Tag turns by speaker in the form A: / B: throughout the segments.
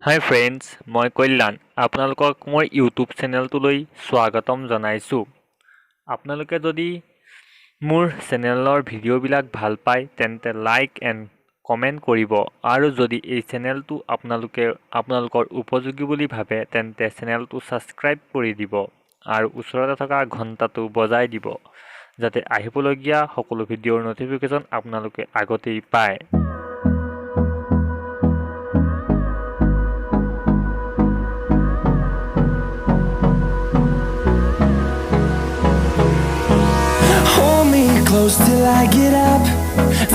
A: High friends, মই কল্যাণ আপোনালোকক মোৰ ইউটিউব চেনেলটোলৈ স্বাগতম জনাইছোঁ। আপোনালোকে যদি মোৰ চেনেলৰ ভিডিঅ'বিলাক ভাল পায় তেন্তে লাইক এণ্ড কমেণ্ট কৰিব আৰু যদি এই চেনেলটো আপোনালোকৰ উপযোগী বুলি ভাবে তেন্তে চেনেলটো ছাবস্ক্ৰাইব কৰি দিব আৰু ওচৰতে থকা ঘণ্টাটো বজাই দিব যাতে আহিবলগীয়া সকলো ভিডিঅ'ৰ নটিফিকেশ্যন আপোনালোকে আগতেই পায়।
B: Close till I get up.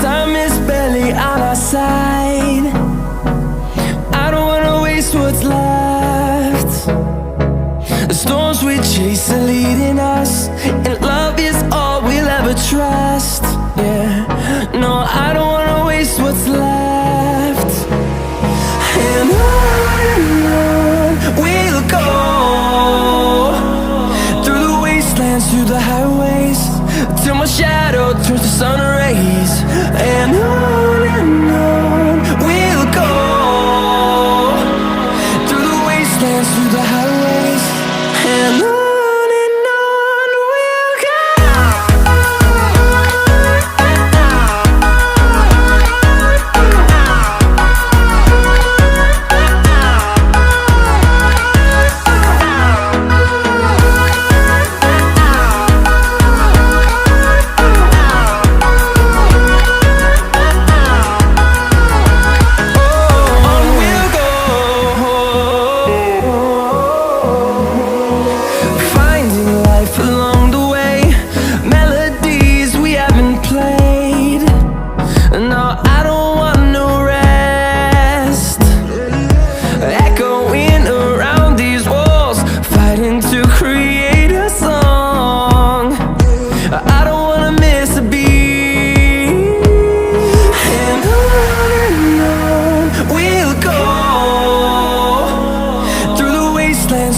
B: Time is barely on our side. I don't wanna waste what's left. The storms we chase are leading us, and love is all we'll ever trust. Yeah, no, I don't wanna waste what's left. And on we'll go, through the wastelands, through the highways, till my shadow turns to sun rays. And on we'll go, through the wastelands, through the highways. And on we'll go.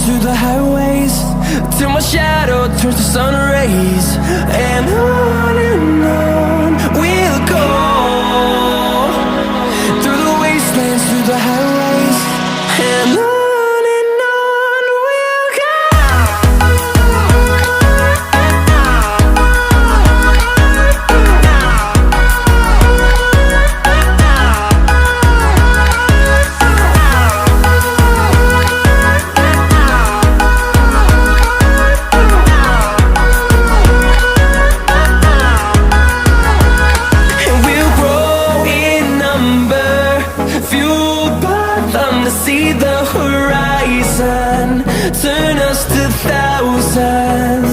B: Through the highways, till my shadow turns to sun rays. And on we'll go, through the wastelands, through the highways. And on we'll go. See the horizon, turn us to thousands.